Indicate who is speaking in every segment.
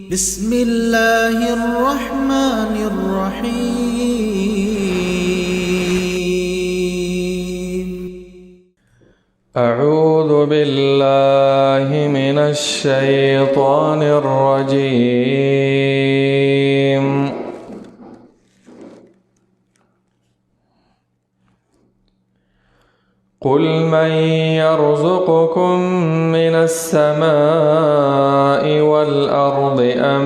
Speaker 1: بسم الله الرحمن الرحيم.
Speaker 2: أعوذ بالله من الشيطان الرجيم. قل من يرزقكم من السماء والأرض أم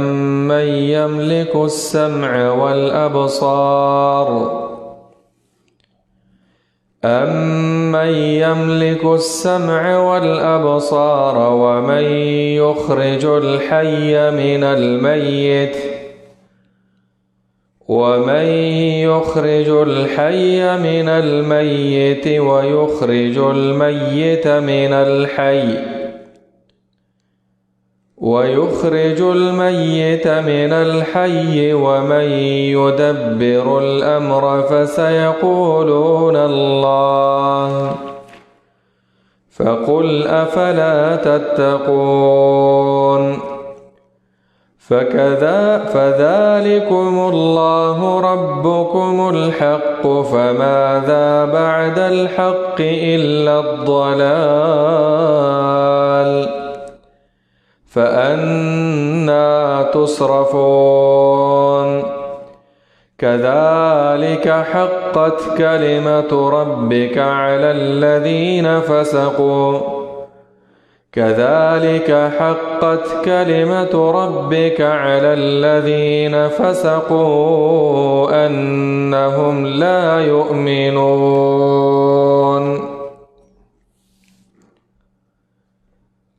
Speaker 2: من يملك السمع والأبصار ومن يخرج الحي من الميت ويخرج الميت من الحي ومن يدبر الأمر فسيقولون الله فقل أفلا تتقون. فذلكم الله ربكم الحق فماذا بعد الحق إلا الضلال فأنى تصرفون. كذلك حقت كلمة ربك على الذين فسقوا أنهم لا يؤمنون.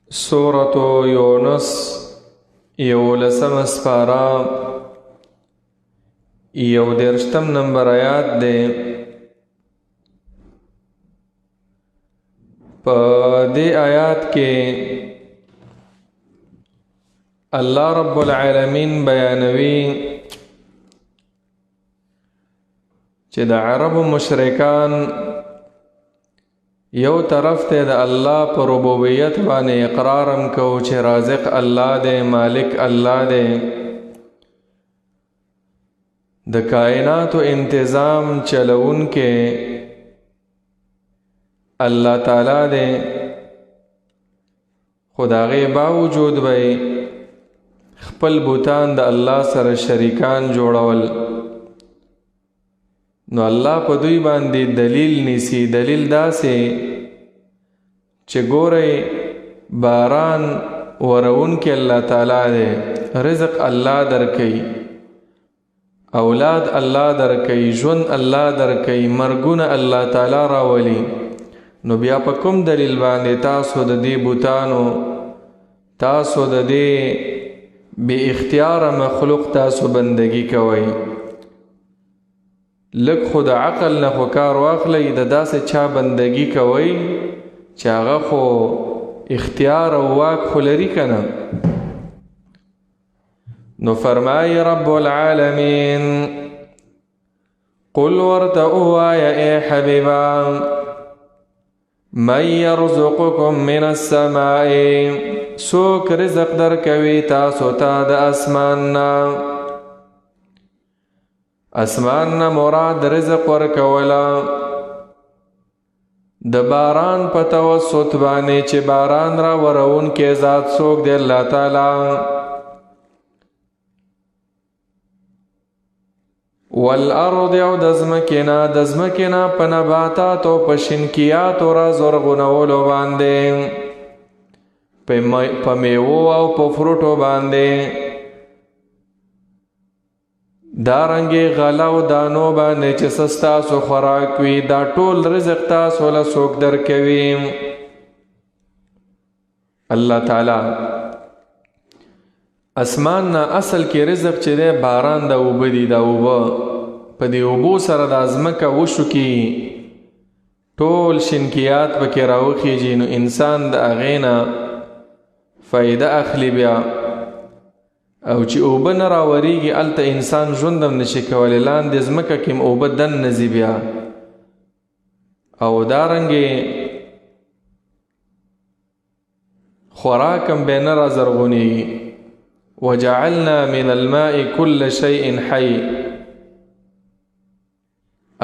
Speaker 2: سورة يونس یولسم سپارہ 11 نمبر آیات دے. پا دے آیات کے اللہ رب العالمین بیانوی چې د عرب مشرکان یو طرف ته د الله پر ربوبیت باندې اقرارم کو چې رازق الله دے، مالک الله دے، د کائنات و انتظام چلون کے اللہ تعالی دے، خداغی باوجود بھئی خپل بوتان د الله سره شریکان جوړول. نو الله په دوی باندې دلیل نیسی، دلیل داسې چې ګورئ باران ورون کې الله تعالی دے، رزق الله درکئی، اولاد الله درکئی، ژوند الله درکئی، مرګونه الله تعالی راولي. نو بیا په کوم دلیل باندې تاسو د دې بوتانو، تاسو د دې بے اختیار مخلوق تاسو بندگی کوئ؟ لږ خود عقل نه خو کار واخلئ، د داسې چا بندگی کوئ چې هغه خو اختیار او واک خو لري کنه. نو فرمای رب العالمین قل ورته ووایه اے حبیبا من یرزقکم من السماء، سوک رزق در کوي تاسو ته د اسمان نه مراد رزق ورکولا د باران په توسط باندې چې باران را ورون کې ذات سوک دی الله تعالی. والارض او د ځمکې نه په نباتات او په شنکیاتو را زرغونولو باندې، په میوو او په فروټو باندې، دارنګې غله او دانو باندې چې ستاسو خوراک وي، دا ټول رزق تاسو له څوک درکوي؟ الله تعالی. اسمان نه اصل کې رزق چې دی باران د اوبه دي، دا اوبه په دې اوبو سره د ځمکه وشو کې ټول شنکیات پکې راوخیږي، نو انسان د هغې نه فایده اخلي بیا. او چې اوبه نه راوریږي هلته انسان ژوند هم نشي کولی، لاندې ځمکه کې هم اوبه دن نه ځي بیا. او دارنګې خوراکم به نه را زرغونیږي. وجعلنا من الماء كل شيء حي.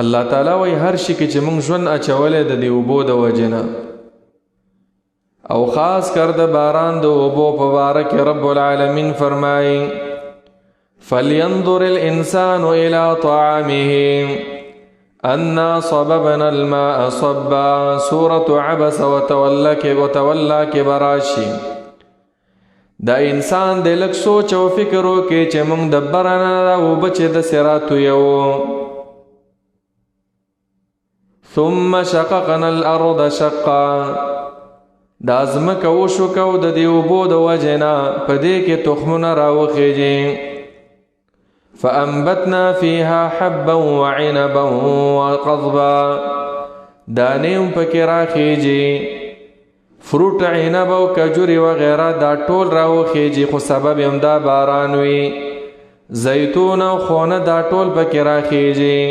Speaker 2: الله تعالی وی هر شي کې چې موږ ژوند اچولې د دې اوبو د وجنه، او خاص کر د باران د اوبو په باره کې رب العالمین فرمایي فلينظر الانسان الى طعامه انا صببنا الماء صبا. سورة عبس وتولى کې براشي. دا انسان د لږ سوچ او فکر وکړي چې موږ د برانه اوبه چې د سراتو یو. ثم شققنا الارض شقا. دا ځمکه وشوکو د دې اوبو د وجنه په دې کې تخمونه راوخیږي. فأنبتنا فيها حبا وعنبا وقضبا. دانیم پکې راخیږي، فروټ عنب او کجوري وغیره دا ټول راوخیږي، خو سبب هم دا باران وي. زیتون او خونه دا ټول پکې راخیږي،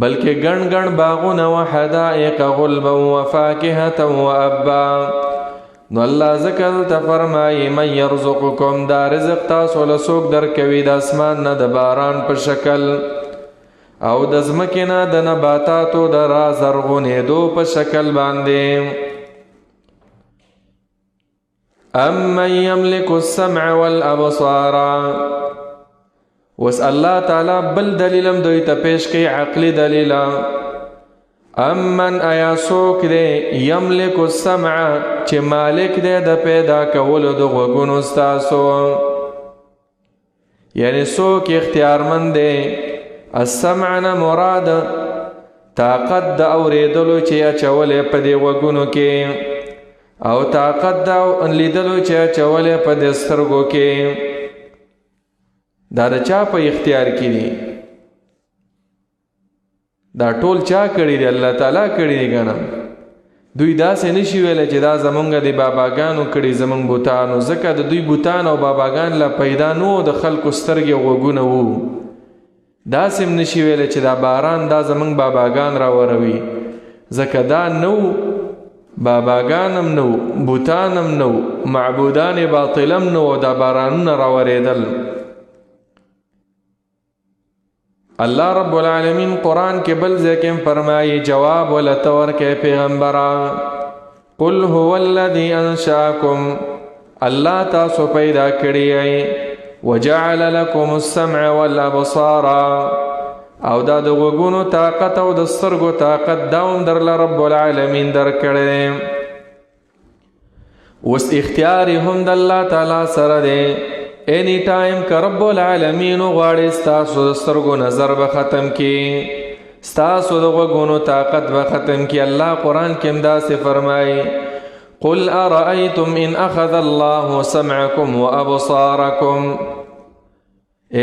Speaker 2: بلکې ګڼ ګڼ باغونه و حدائق غلبا وفاکهة وابا. نو الله ذکر ته فرمایي من يرزقكم، دا رزق تاسو له څوک درکوي د اسمان نه د باران په شکل او د ځمکې نه د نباتاتو د را زرغونېدو په شکل باندې. امن يملك السمع والابصار. وس الله تعالی بل دلیلم دوی ته پیش کوي، عقلی دلیل. امن ایا څوک دی یملک السمع چې مالک دی د پیدا کولو د غوږونو ستاسو، یعنی څوک اختیارمند دی. السمع نه مراد طاقت د اورېدلو چې اچولې په دې غوږونو کې، او طاقت د لیدلو چې اچولې په دې سترګو کې. دا د چا په اختیار کې دي؟ دا ټول چا کړی دی؟ الله تعالی کړی دی کنه. دوی داسې نشي ویلی چې دا زمونږ د باباګانو کړي، زمونږ بوتانو، ځکه د دوی بوتان او باباګان لا پیدا نو د خلکو سترګې غوږونه وو. داسې هم نشي ویلی چې دا باران دا زمونږ باباګان راوروي، ځکه دا نو باباګانم نو، بوتانم نو، معبودان باطلم نو، دا بارانونه راورېدل. الله رب العالمین قرآن کے بل ذکر فرمائی جواب ولتور کے پیغمبران قل هو الذي انشاکم، اللہ تاسو پیدا کری ای، وجعل لكم السمع والابصار، او دا د غوږونو طاقت او د سترګو طاقت داوم در رب العالمین در کړي. وس اختیار هم د الله تعالی سره دی. اینی ٹائم که رب العالمین غواړي ستاسو د سترګو نظر به ختم کی، ستاسو د غوږونو طاقت به ختم کی. الله قرآن کې هم داسې فرمایي قل ارأیتم ان اخذ الله سمعکم وابصارکم.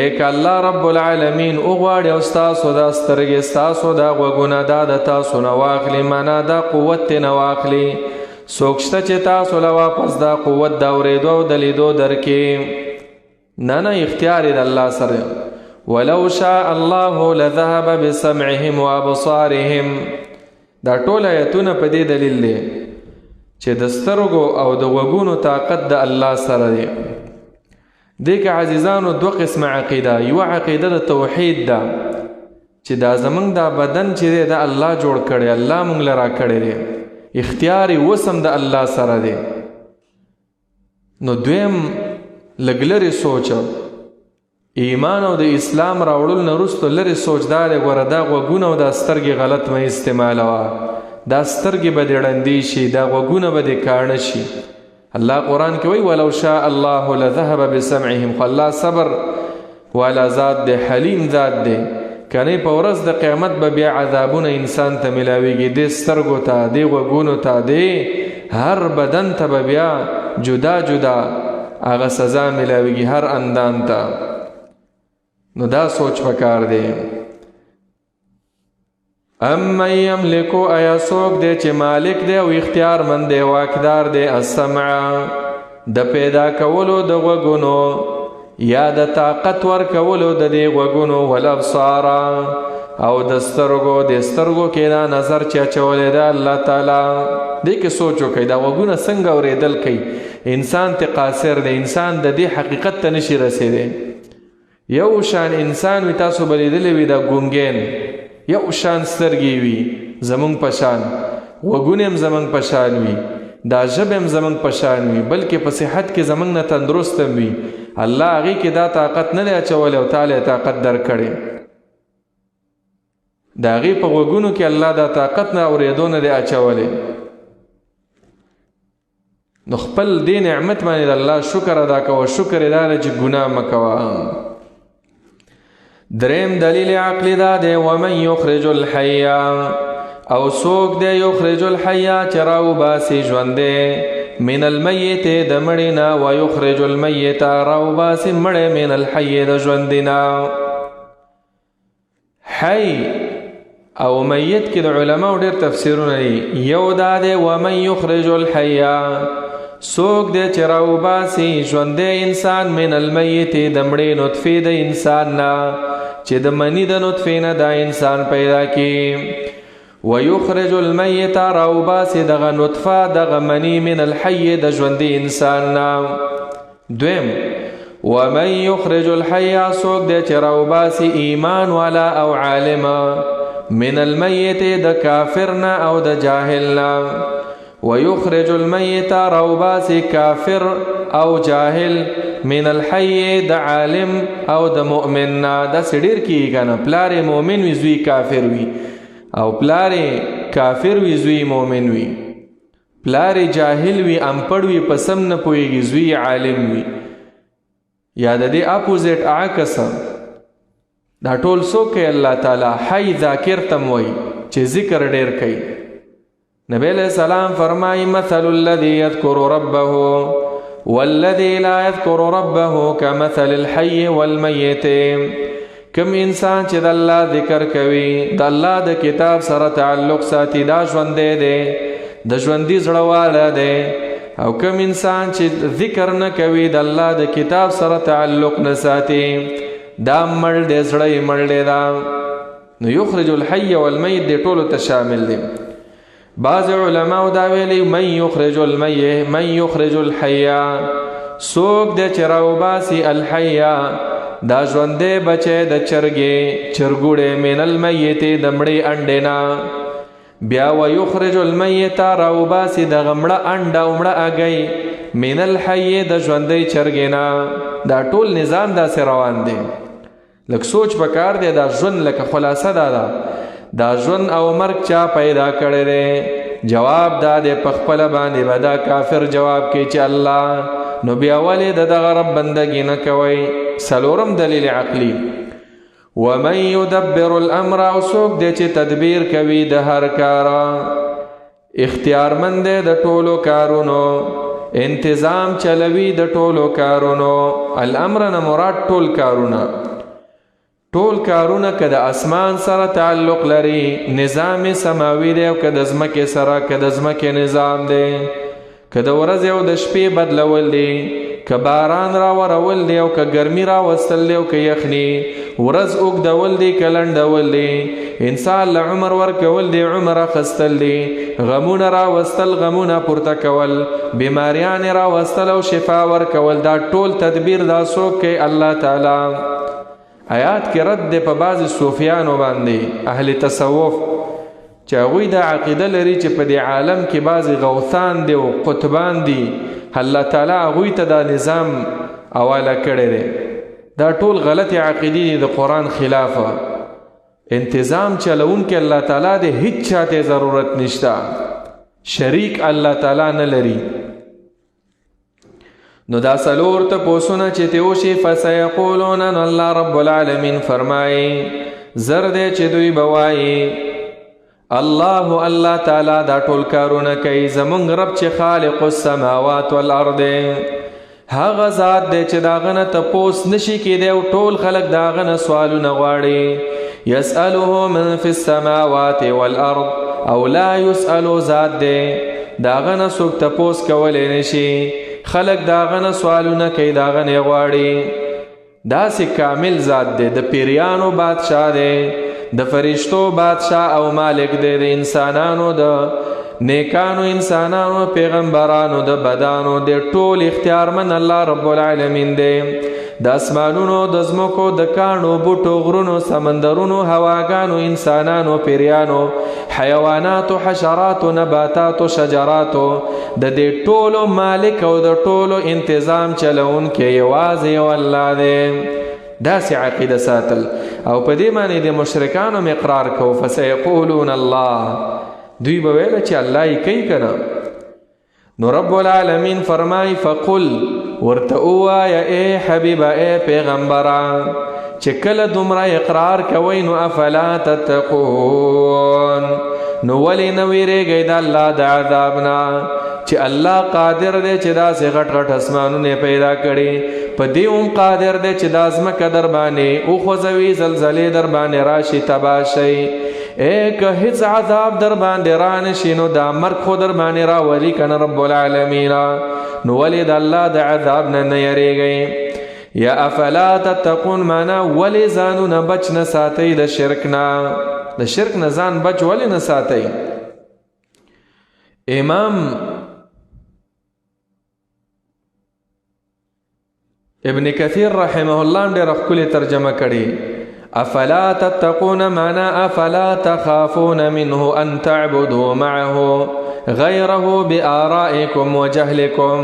Speaker 2: ایک الله رب العالمین غواړي او ستاسو د سترګې، ستاسو د غوږونه دا د تاسو نه واخلي، معنا دا قوت نه واخلي. څوک شته چې تاسو له واپس دا قوت د اورېدو او د لیدو درکړي؟ نه اختیار د الله سره. ولو شاء الله لذهب بسمعهم وابصارهم. دا ټول آیتونه په دې دلیل دي چې د سترګو او د غوږونو طاقت د الله سره دی. دې کې عزیزانو دو قسم عقیده، یو عقیده د توحید ده چې دا زمونږ دا بدن چې دی د الله جوړ کړی، الله مونږ له را کړی دی، اختیار وسم د الله سره دی. نو دویم لږ لرې سوچ، ایمان او د اسلام راوړل نه وروسته لرې سوچ دا دی ګوره دا غوږونه او دا سترګې غلط مه استعمالوه، دا سترګې به دې ړندې شي، دا غوږونه به دې کاڼه شي. الله قرآن کې وایي ولو شاء الله لذهب بسمعهم. خو الله صبر والا ذات دی، حلیم ذات دی. کنه په ورځ د قیامت به بیا عذابونه انسان ته ملاویږي، دې سترګو ته، دې غوږونو ته، دې هر بدن ته به بیا جدا جدا هغه سزا ملاویږي، هر اندام ته. نو دا سوچ پکار دی. امن یملکو، ایا څوک دی چې مالک دی او اختیار مند دی، واکدار دی، السمع د پیدا کولو د غوږونو یا د طاقت ور کولو د دې غوږونو، والابصار او د سترګو کې دا نظر چې اچولی دی الله تعالی. دې کې سوچ وکړئ دا غوږونه څنګه اورېدل کوي، انسان ته قاصر دی، انسان د دې حقیقت ته نشي رسیدی. یو شان انسان وي، تاسو به لیدلی وي دا ګونګین، یو شان سترګې وي زمونږ په شان، غوږونه هم زمونږ په شان وي، دا ژبه هم زمونږ په شان وي، بلکې په صحت کې زمونږ نه تندرست هم وي. الله هغې کې دا طاقت نه دی اچولی او تعالی طاقت درکړی. د هغې په غوږونو کې الله دا طاقت نه اورېدو نه دی اچولی. نو خپل دې نعمت باندې د الله شکر ادا کوه. شکر یې دا دی چې ګناه مه کوه. دریم دلیل عقلی دا دی ومن یخرج الحی، او څوک دی یخرج الحی چې راوباسي ژوندی من المیت د مړي نه، ویخرج المیت راوباسي مړی من الحی د ژوندي نه. حی او میت کې د علماو ډېر تفسیرونه دي. یو دا دی ومن یخرج الحی، څوک دی چې راوباسي ژوندی انسان من المیت د مړې نطفې د انسان نه، چې د منی د نطفې نه دا انسان پیدا کی. ویخرج المیت راوباسي دغه نطفه دغه منی من الحی د ژوندي انسان نه. دویم ومن یخرج الحی، څوک دی چې راوباسي ایمان والا او عالم من المیت د کافر نه او د جاهل نه. ویخرج المیت راوباسي کافر او جاهل من الحی د عالم او د مؤمن نه. دا سړیر کیږي کنه، پلار مؤمن وي زوی کافر وي، او پلار کافر وي زوی مؤمن وي، پلار جاهل وي انپړ وي پسم نه پوهیږي زوی عالم وي، یا د دې اپوزیټ عکس. دا ټول څوک کوي؟ الله تعالی. حی ذاکر تم وایي چې ذکر ډیر کوي. نبی علیہ السلام فرمائی مثل الذي يذكر ربه والذي لا يذكر ربه كمثل الحي والميت. کم انسان چې د الله ذکر کوي، د الله د کتاب سره تعلق ساتي، دا ژوندی دی، د ژوندي زړهواله دی. او کم انسان چې ذکر نه کوي، د الله د کتاب سره تعلق نه ساتي، دا مړ دی، زړه یې مړ دی. دا نو یخرج الحی والمیت دی ټولو ته شامل دی. بعض علماء دا ویلی من یخرج المیت من یخرج الحی، څوک دی چې راوباسي الحی دا ژوندی بچی د چرګې چرګوړې من المیت د مړې انډې نه. بیا ویخرج المیت راوباسي دغه مړه انډه او مړه اګۍ من الحی د ژوندی چرګې نه. دا ټول نظام داسې روان دی. لږ سوچ پکار دی. دا ژوند لکه خلاصه دا دا ژوند او مرګ چا پیدا کړی دی؟ جواب دا دی په خپله باندې به دا کافر جواب کوي چې الله. نو بیا ولې د دغه رب بندګي نه کوئ؟ څلورم دلیل عقلی ومن یدبر الامر، او څوک دی چې تدبیر کوي د هر کار، اختیارمند دی د ټولو کارونو، انتظام چلوي د ټولو کارونو. الامر نه مراد ټول کارونه. ټول کارونه که د اسمان سره تعلق لري، نظام سماوي دی، او که د ځمکې سره، که د ځمکې نظام دی، که د ورځې او د شپې بدلول دی، که باران را ورول دی او که ګرمي را وستل دی او که یخني، ورځ اوږدول دی که لنډول دی، انسان له عمر ورکول دی عمر اخیستل دی، غمونه را وستل غمونه پورته کول، بیماریان را وستل او شفا ورکول. دا ټول تدبیر دا څوک کوي؟ الله تعالی. آیات کې رد دی په بعضې صوفیانو باندې، اهل تصوف، چې هغوی دا عقیده لري چې په دې عالم کې بعضې غوثان دی او قطبان دي، الله تعالی هغوی ته دا نظام حواله کړی دی. دا ټول غلط عقیدې دي، د قرآن خلافه. انتظام چلونکي الله تعالی دی، هیڅ چاته ضرورت نشته، شریک الله تعالی نه لري. نو دا څلور تپوسونه چې ته وشي، فسیقولون، نو الله رب العالمین فرمایي زر دی چې دوی به وایي الله تعالی دا ټول کارونه کوي. زمونږ رب چې خالق السماوات والارض، هغه ذات دی چې داغه نه تپوس نشي کېدی او ټول خلق داغه نه سوالونه غواړي. یسأله من فی السماوات والارض، او لا یسألو ذات دی داغه نه څوک تپوس کولی نشي، خلق داغه نه سوالونه کوي، داغه نه غواړي. داسې کامل ذات دی، د پیریانو بادشاہ دی، د فرشتو بادشاہ او مالک دی، د انسانانو د نیکانو انسانانو پیغمبرانو د بدانو د ټول اختیارمن الله رب العالمین دی د اسمانونو د ځمکو د کاڼو بوټو غرونو سمندرونو هواګانو انسانانو پیریانو حیواناتو حشراتو نباتاتو شجراتو د دې ټولو مالک او د ټولو انتظام چلونکی یوازې یو الله دی. داسې عقیده ساتل او په دې باندې د مشرکانو اقرار کو فسيقولون الله، دوی به ویل چې الله یې کوي که نه. نو رب العالمین فرمای فقل ورته ووایه ای حبیبه ای پیغمبره چې کله دومره اقرار کوئ نو افلا تتقون، نو ولې نه ویریږئ د الله د عذاب نه چې الله قادر دی چې داسې غټ غټ اسمانونه پیدا کړي، په دې هم قادر دی چې دا ځمکه در باندې وخوځوي، زلزلې در باندې راشي تباه شي. که هیڅ عذاب در باندې رانشي نو دا مرګ خو در باندې راولي که نه رب العالمین، نو ولې د الله د عذاب نه نه یریږئ. یا افلا تتقون معنا ولې ځانونه بچ نه ساتئ د شرک نه، د شرک نه ځان بچ ولې نه ساتئ. امام ابن کثیر رحمه الله ډېره ښکلې ترجمه کړې. افلا تتقون معنا افلا تخافون منه ان تعبدوا معه غیره بآرائکم وجهلکم،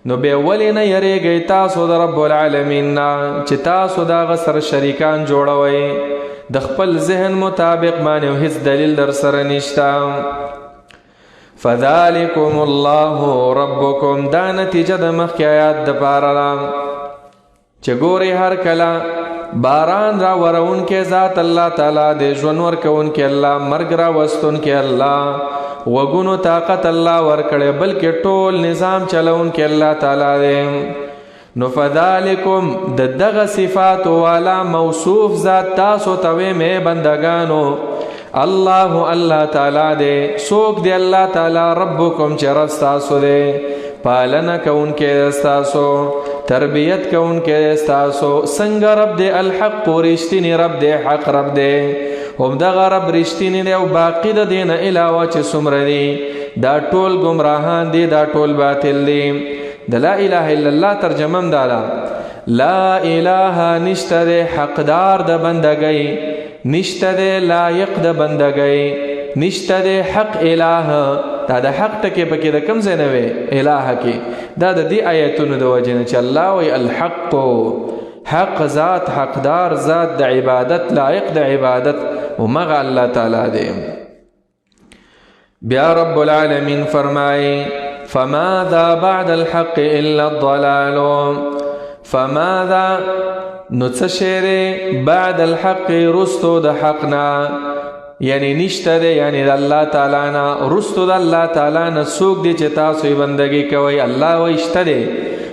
Speaker 2: نو بیا ولې نه یریږئ تاسو د رب العالمین نه چې تاسو د هغه سره شریکان جوړوئ د خپل ذهن مطابق باندې او هیڅ دلیل در سره نشته. فذلکم الله ربکم، دا نتیجه د مخکې آیات د پاره ده چې ګورئ هر کله باران را ورون کې ذات الله تعالی د ژوند ورکون کې الله، مرګ را وستون کې الله، وګونو طاقت الله ورکړي، بلکې ټول نظام چلون کې الله تعالی دی. نو فذالکم د دغه صفات والا موصوف ذات تاسو ته مې بندگانو الله تعالی دی. څوک دی الله تعالی؟ ربکم چې رب تاسو دی، پالنه کوونکی ستاسو، تربیت کوونکی ستاسو. څنګه رب دی؟ الحق، رښتینی رب دی، حق رب دی. همدغه رب رښتینی دی او باقی د دې نه علاوه چې څومره دي دا ټول ګمراهان دي، دا ټول باطل دي. د لا اله الا الله ترجمه هم دا ده، لا اله نشته دی حقدار د بندګۍ، نشته دی لایق د بندګۍ، نشته دی حق اله. دا د حق ټکی پکې د کوم ځای نه وی اله کې؟ دا د دې آیتونو د وجې نه چې الله وی الحق، حق ذات، حقدار ذات د عبادت، لایق د عبادت ومغه الله تعالی دی. بیا رب العالمین فرمایي فماذا بعد الحق الا الضلال، فماذا نو څه شی بعد الحق رستو د حقنا، یعنی نشته دی، یعنی د الله تعالی نه رستو د الله تعالی نه څوک دی چې تاسو یې بندګي کوئ؟ الله وایي شته دی،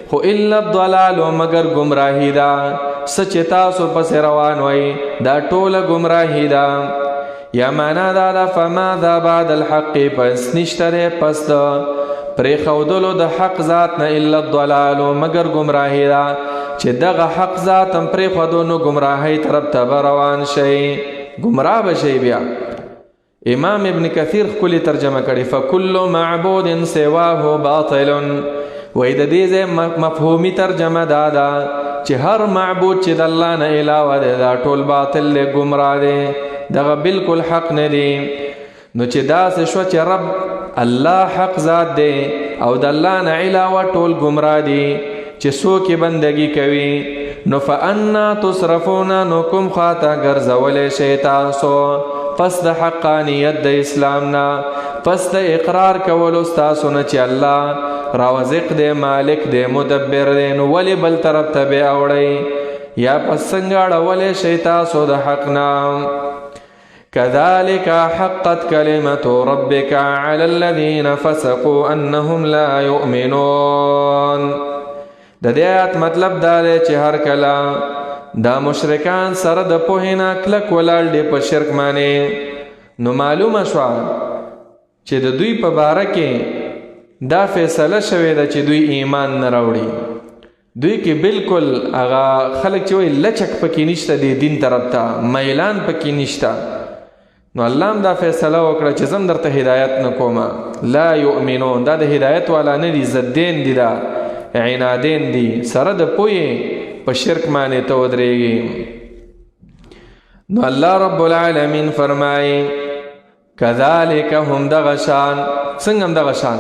Speaker 2: خو الا الضلال مگر گمراهی ده. څه چې تاسو پسې روان وئ دا ټوله گمراهی ده. یا معنا دا ده فماذا بعد الحق، پس نشته دی پس د پرېښودلو د حق ذات نه الا الضلال مگر گمراهی ده، چې دغه حق ذات هم پرېښودو نو گمراهی طرف ته به روان شئ، گمراه بشي. بیا امام ابن کثیر ښکلې ترجمه کړي فکل معبود سواه باطل، وای د دې ځای مفهومي ترجمه دا ده چې هر معبود چې د الله نه علاوه دی دا ټول باطل دی، گمراه دی، دغه بالکل حق نه دی. نو چې داسې شو چې رب الله حق ذات دی او د الله نه علاوه ټول گمراه دي چې څوک یې بندګي کوي، نو فانا تصرفون، نو کوم خواته ګرځولی شئ تاسو پس د حقانیت د اسلام نه، پس د اقرار کولو ستاسو نه چې الله رازق دی، مالک دی، مدبر دی، نو ولې بل طرف ته بیا اوړئ؟ یا پس څنګه اړولی شئ تاسو د حق نه؟ كذلك حقت كلمة ربك على الذين فسقوا أنهم لا يؤمنون. د دې آیات مطلب دا دی چې هر کله دا مشرکان سره د پوهې نه کلک ولاړ دي په شرک باندې، نو معلومه شوه چې د دوی په باره کې دا فیصله شوې ده چې دوی ایمان نه راوړي. دوی کې بالکل هغه خلک چې وایي لچک پکې نشته دی دین طرف ته، میلان پکې نشته، نو الله هم دا فیصله وکړه چې زم درته هدایت نه کومه. لا یؤمنون دا د هدایت والا نه دي، ضدین دي، دا عنادین دي، سره د پوهې په شرک باندې ته ودرېږي. نو الله رب العالمین فرمایي کذالک هم دغه شان، څنګه هم دغه شان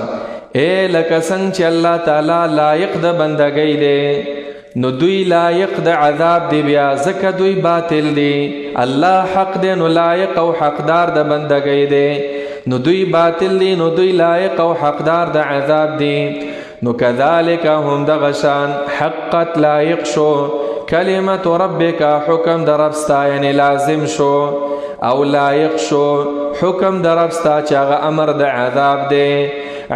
Speaker 2: لکه څنګه چې الله تعالی لایق د بندګۍ دی نو دوی لایق د عذاب دی، بیا ځکه دوی باطل دی. الله حق دی نو لایق او حقدار د بندګۍ دی، نو دوی باطل دی نو دوی لایق او حقدار د عذاب دی. نو کذالک هم دغه شان حقت لایق شو کلمت ربک، حکم در ربستا یعنی لازم شو او لایق شو حکم در ربستا چې هغه امر د عذاب دی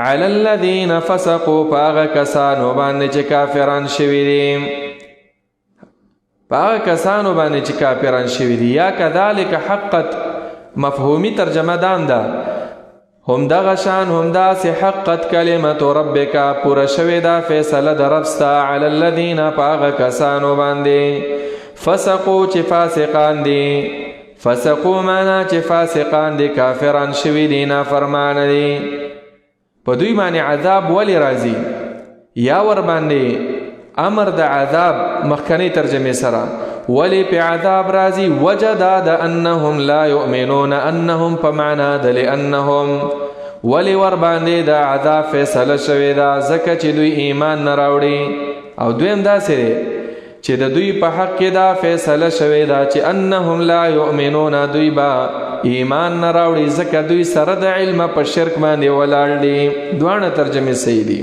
Speaker 2: علی الذین فسقوا، پاغه کسانو باندې چې کافران شوي دي، پاغه کسانو باندې چې کافران شوي دي. یا کذالک حقت مفهومی ترجمه دام ده، هم دغه شان هم داسې حقت کلمت ربک، پوره شوې ده فیصله د ربستا علی الذین، پاغه کسانو باندې فسقوا چې فاسقان دي. فسقوا معنا چې فاسقان دي، کافران شوي دي، نافرمان دي. په دوی باندې عذاب ولی راځي؟ یا ور باندې امر د عذاب مخکنی ترجمه سره ولی په عذاب راځي؟ وجه دا د انهم لا یؤمنون، انهم په معنا د لانهم، ولی ور باندې د عذاب فیصله شوې ده ځکه چې دوی ایمان نه راوړي. او دویم داسې دی چې د دوی په حق کې دا فیصله شوې ده چې انهم لا یؤمنون، دوی با ایمان نه راوړي ځکه دوی سره د علم په شرک باندې ولاړ دي. دواړه ترجمه صحیح دي.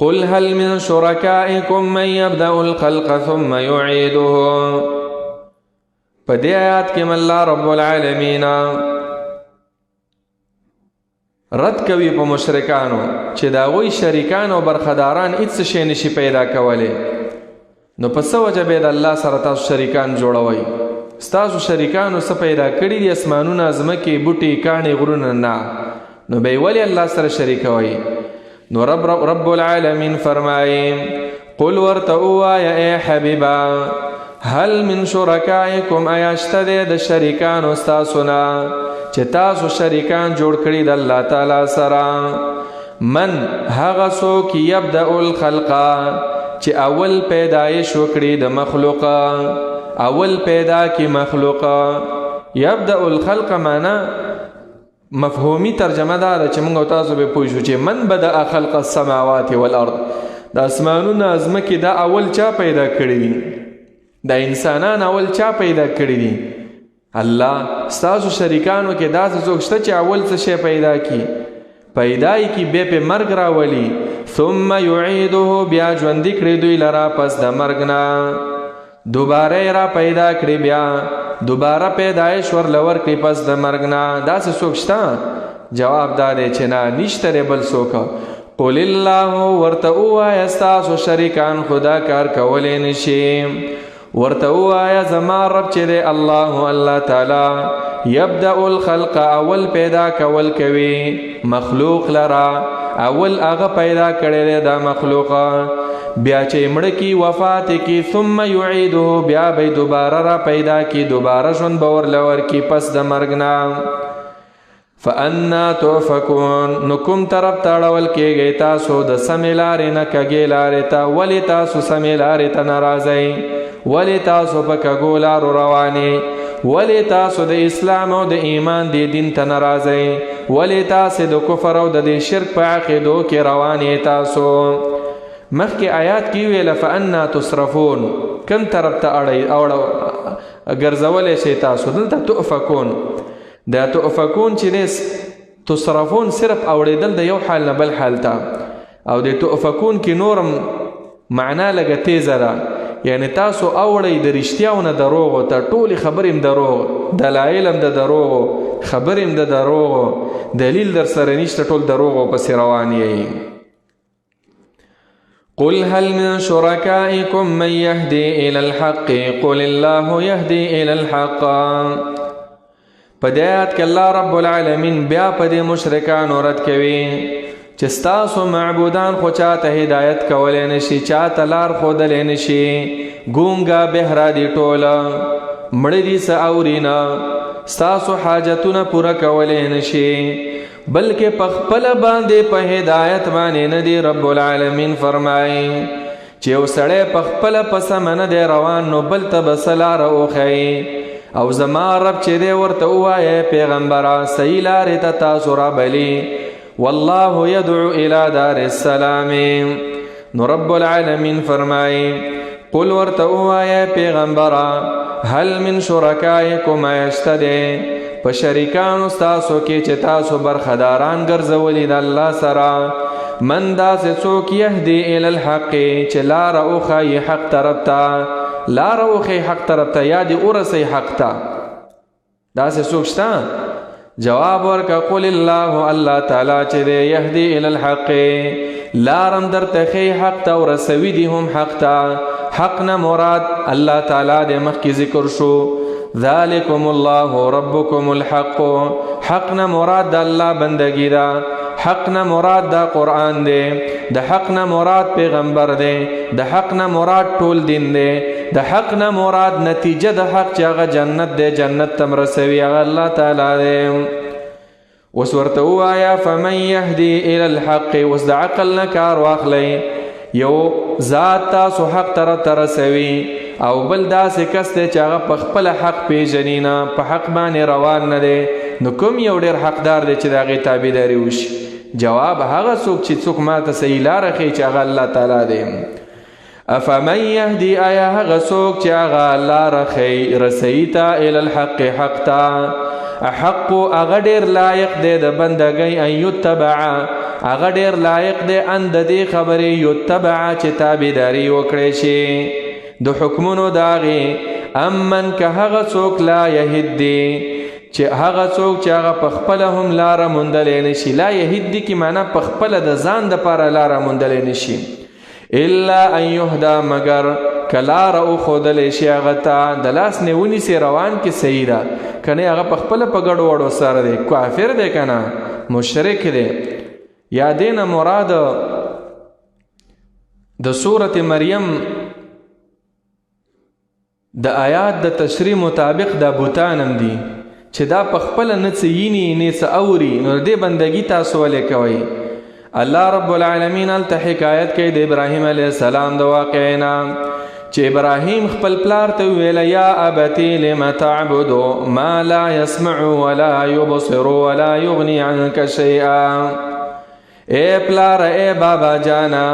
Speaker 2: قل هل من شرکائکم من یبدأ الخلق ثم یعیده، په دې آیات کې الله رب العالمین رد کوي په مشرکانو چې دا غوی شریکان او برخداران هیڅ شی نشي پیدا کولی. نو په څه وجه به د الله سره تاسو شریکان جوړوئ؟ ستاسو شریکانو څه پیدا کړي دي؟ اسمانونه، ځمکې، بوټي، کاڼي، غرونه نه. نو به ولې الله سره شریکوئ؟ نو رب العالمین فرمایي قل ورته ووایه ای حبیبا هل من شرکائکم، آیا شته دی د شریکانو ستاسو نه چې تاسو شریکان جوړ کړي د الله تعالی سره؟ من هغه څوک یبدأ الخلق چې اول پیدایش وکړي د مخلوق، اول پیدا کی مخلوق. یبدأ الخلق معنا مفهومی ترجمه دا چې موږ تاسو به پوه شو چې من بدأ خلق السماوات والارض، د اسمانونو ازمکه دا اول چا پیدا کړی دي؟ د انسانان اول چا پیدا کړی دي؟ الله. ستاسو شریکانو کې داسې څوک شته چې اول څه شی پیدا کی؟ پیدای کی به په مرګ راولي، ثم یعیده، بیا ژوندي کړي دوی لرا پس د مرګ نه، دوباره را پیدا کړي، بیا دوباره پیدایش ور لور کړي پس د مرګ نه. داسې څوک شته؟ جواب دا دی چې نه، نشته بل څوک. قل الله، ورته ووایه ستاسو شریکان خدا کار کولی نشي. ورته ووایه زما رب چې دی الله، الله تعالی یبدأ الخلق، اول پیدا کول کوي مخلوق لرا، اول هغه پیدا کړی دی دا مخلوق، بیا چې مړ کی وفات کی ثم یعیده، بیا به دوباره را پیدا کی، دوباره ژوند به ور لور کی پس د مرګ نه. فانا توفکون، نو کوم طرف ته اړول کېږئ تاسو د سمې لارې نه کږې لارې ته؟ ولې تاسو سمې لارې ته نه راځئ؟ ولې تاسو په کږو لارو روانې؟ ولې تاسو د اسلام او د ایمان د دین ته نه راځئ؟ ولې تاسو د کفر او د شرک په عقیدو کې روانې؟ تاسو مخکې آیات کې ویل فانا تصرفون، کوم طرف ته ګرځولی شئ تاسو؟ دلته تؤفکون. دا تؤفکون چې دی تصرفون صرف اوړېدل د یو حال نه بل حال ته، او د تؤفکون کې نورم معنا لږه تیزه ده، یعنی تاسو اوړئ د رښتیاو نه دروغو ته، ټولې خبرې هم دروغ، دلایل هم د دروغو، خبرې هم د دروغو، دلیل در سره نشته، ټول دروغو پسې روان یئ. قل هل من شرکائکم من یهدی الی الحق قل الله یهدی الی الحق. په دې آیات کې الله رب العالمین بیا په دې مشرکانو رد کوي چې ستاسو معبودان خو چاته هدایت کولی نشي، چاته لار ښودلی نشي، ګونګه بهره دي ټوله، مړه دي څه اوري نه، ستاسو حاجتونه پوره کولی نشي بلکې په خپل باندې په هدایت باندې نه دی. رب العالمین فرمایي چې یو سړی په خپل په سمه نه دی روان نو بل ته به څه لاره وښیي او زما رب چې دی ورته ووایه پیغمبره صحیح لارې ته تاسو رابلي. والله يدعو الى دار السلام. نو رب العالمین فرمایي قل ورته ووایه پیغمبره هل من شرکائکم یشتدی په شریکانو ستاسو کې چې تاسو برخداران ګرځولي د الله سره من داسې څوک یهدي الی الحق چې لاره وښایي حق طرف ته لاره وښایي حق طرف ته یا دې ورسوي حق ته داسې څوک شته؟ جواب ورکه قل الله الله تعالی چې دی یهدي الی الحق لارم درته ښیي حق ته ورسوي دي هم حق ته. حق نه مراد الله تعالی د مخکې ذکر شو ذالکم الله ربکم الحق. حق نه مراد د الله بندگی ده. حق نه مراد د قرآن دی. د حق نه مراد پیغمبر دی. د حق نه مراد ټول دین دی. د حق نه مراد نتیجه د حق چې هغه جنت دی جنت تم رسوي هغه الله تعالی دی. اوس ورته ووایه فمن یهدي الی الحق. اوس د عقل نه کار واخلئ. یو ذات تاسو حق طرف ته رسوي او بل داسې کس دی چې هغه په خپل حق پیژني نه په حق باندې روان نه دی نو کوم یو ډېر حقدار دی چې د هغې تابعداري وشي؟ جواب هغه څوک چې څوک ماته صحیح لاره ښیي چې هغه الله تعالی دی. افمن یهدي آیا هغه څوک چې هغه لاره ښیي رسوي ته الی الحق حق ته احق هغه ډېر لایق دی د بندګۍ ان یتبع هغه ډېر لایق دی ان د دې خبرې یتبع چې تابعداري وکړی شي د حکمونو د هغې امن که هغه څوک لا یهدي چې هغه څوک چې هغه په خپله هم لاره موندلی نشي. لا یهدي کې معنا په خپله د ځان دپاره لاره موندلی نشي الا ان یهدا مگر که لاره وښودلی شي هغه ته د لاس نه ونیسي روان کې صحیح ده که نه هغه په خپله په ګډو وړو سره دی کافر دی که نه مشرک دی. یا دینه مراد د سورت مریم د آیات د تشریح مطابق دا بوتانم دي چې دا په خپله نه څه ییني نه څه اوري نو د دې بندګي تاسو ولې کوئ؟ الله رب العالمین هلته حکایت کوي د ابراهیم علیه السلام د واقعې نه چې ابراهیم خپل پلار ته وویله یا ابتی لم تعبدو ما لا یسمع ولا یبصر ولا یغني عنک شیئا. اے پلار اے بابا جانا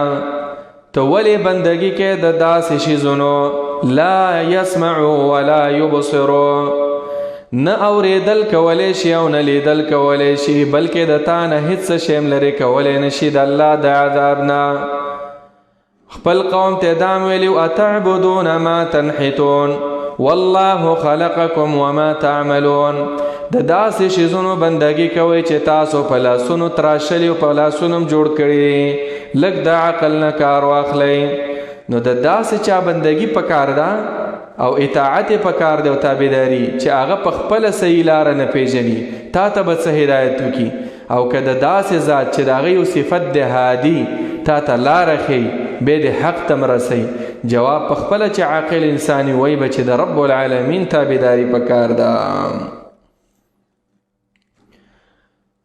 Speaker 2: تو ولی بندگی کې د داسې شیزونو لا یسمع ولا یبصر نه اوریدل کولی شي او نه لیدل کولی شي بلکې د تا نه هیڅ شی هم لرې کولی نشي د الله د عذاب نه. خپل قوم ته دام ویلي اتعبدون ما تنحتون والله خلقکم وما تعملون د داسې شیزونو بندگی کوئ چې تاسو په لاسونو تراشلي او په لاسونو هم جوړ کړي لږ د عقل نه کار واخلئ. نو د داسې چا بندگی پکار ده او اطاعت پکار دی او تابعداري چې هغه په خپله صحیح لاره نه پیژني تا ته به څه هدایت وکړي او که د داسې ذات چې د هغه یو صفت دی هادي تا ته لاره ښیي بیا د حق ته مرسئ. جواب په خپله چې عاقل انساني وایي به چې د رب العالمین تابعداري پکار ده.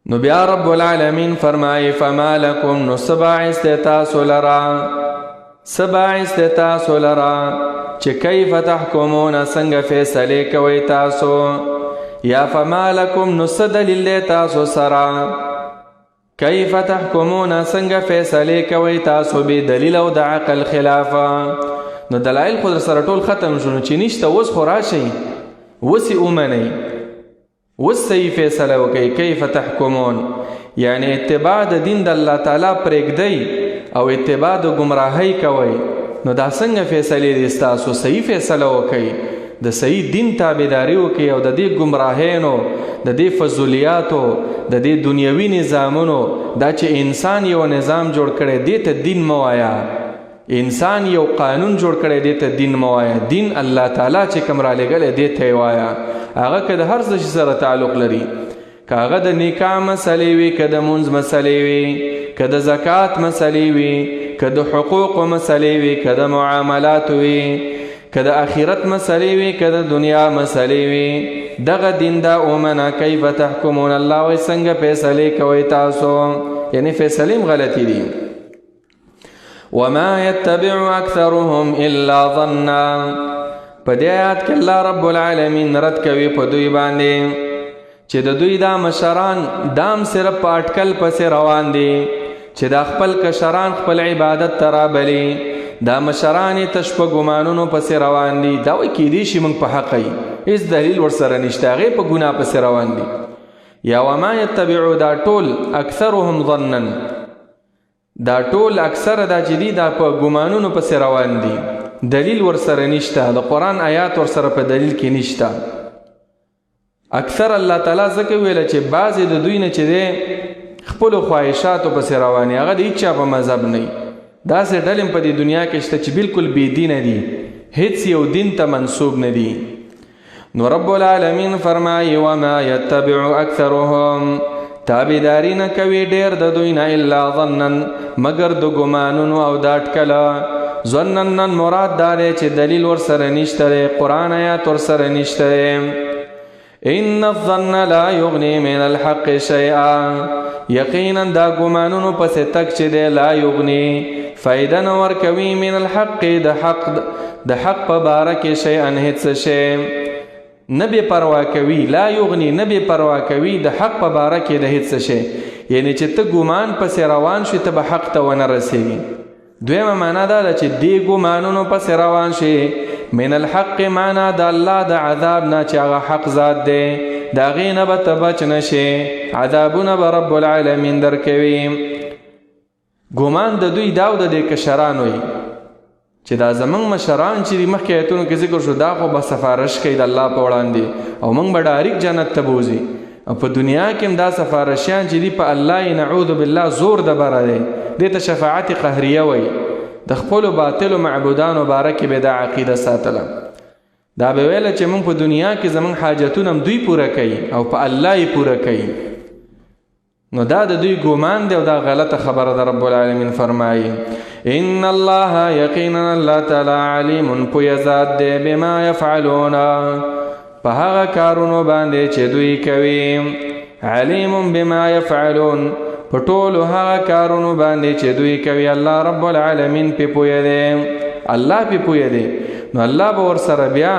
Speaker 2: نو بیا رب العالمین فرمایي فما لکم نو سباعست تاسو لرا سباعست تاسو لرا چې کیف تحکمون څنګه فیصلې کوئ تاسو یا فما لکم نو څه دلیل دی تاسو سره کیف تحکمون څنګه فیصلې کوئ تاسو بې دلیل او د عقل خلافه. نو دلایل خو در سره ټول ختم شو نو چې نشته اوس خو راشئ اوس یې ومنئ اوس صحیح فیصله وکئ. کیف تحکمون یعنی اتباع د دین د الله تعالی پرېږدئ او اتباع د ګمراهۍ کوئ. نو دا څنګه فیصلې دي ستاسو؟ صحیح فیصله وکئ د صحیح دین تابعداري وکئ او د دې ګمراهیانو د دې فضولیاتو د دې دنیوي نظامونو دا چې انسان یو نظام جوړ کړی دې ته دین مه وایه. انسان یو قانون جوړ کړی دې ته دین مه وایه. دین الله تعالی چې کوم رالیږلی دې ته یې وایه. هغه که د هر څه شي سره تعلق لري که هغه د نکاح مسلې وي که د مونځ مسلې وي که د زکات مسلې وي که د حقوقو مسلې وي که د معاملاتو وي که د آخرت مسلې وي که د دنیا مسلې وي دغه دین دا اومنه کیف تحکمون الله وایي څنګه فیصلې کوئ تاسو یعنی فیصلې هم غلطې دي وما يتبع اکثرهم الا ظنا په دې آیات کې الله رب العالمین رد کوي په دوی باندې چې د دوی دا مشران دام صرف په اټکل پسې روان دي چې دا خپل کشران خپل عبادت ته رابلي دا مشران تش په ګمانونو پسې روان دي دا وایي کیدای شي موږ په حق یو هېڅ دلیل ورسره نشته هغې په ګناه پسې روان دي یا وما یتبعو دا ټول اکثرهم ظنا دا ټول اکثر دا چې دي دا په ګمانونو پسې روان دي دلیل ورسره نشته د قرآن آیات ورسره په دلیل کې نشته اکثر الله تعالی ځکه ویله چې بعضې د دوی نه چې دی خپلو خواهشاتو پسې رواني هغه د هېڅ چا په مذهب نه وي داسې ډلې په دې دنیا کې شته چې بالکل بې دینه دي هیڅ یو دین ته منسوب نه دي نو رب العالمین فرمایي وما یتبع اکثرهم تابعداري نه کوي ډېر د دوی نه الا ظنا مگر د ګمانونو او د اټکله ظنن مراد دا دی چې دلیل ورسره نشته دی قرآن آیات ورسره نشته دی ان الظن لا یغني من الحق شیئا یقینا دا ګمانونو پسې تک چې دی لا یغني فایده نه ورکوي من الحق د حق په باره کې شیئا هېڅ شی نه بې پروا کوي لا یغني نه بې پروا کوي د حق په باره کې د هېڅ شی یعنی چې ته ګمان پسې روان شي ته به حق ته ونه رسېږي دویمه معنا دا ده چې دې ګمانونو پسې روان شي من الحق معنا د الله د عذاب نه چې هغه حق ذات دی د هغې نه به ته بچ نه شي عذابونه به رب العالمین درکوي ګمان د دوی دا او د دې کشران وي چې دا زمونږ مشران چې دي مخکې ایتونو کې ذکر شو دا خو به سفارش کوي د الله په وړاندې او موږ به ډایرک جنت ته بوځي او په دنیا کې هم دا سفارشیان چې دي په الله نعوذ بالله زور د بره دی دې ته شفاعت قهریه وایي د خپلو باطلو معبودانو باره کې به دا عقیده ساتله دا به ویله چې موږ په دنیا کې زمونږ حاجتونه هم دوی پوره کوي او په الله یې پوره کوي نو دا د دوی ګمان دی او دا غلطه خبره ده رب العالمین فرمایي ان الله یقینا الله تعالی علیم پوهه ذات دی بما یفعلون په هغه کارونو باندې چې دوی کوي علیم بما یفعلون په ټولو هغه کارونو باندې چې دوی کوي الله رب العالمین پې پوهه دی الله پې پوهه دی نو الله به ورسره بیا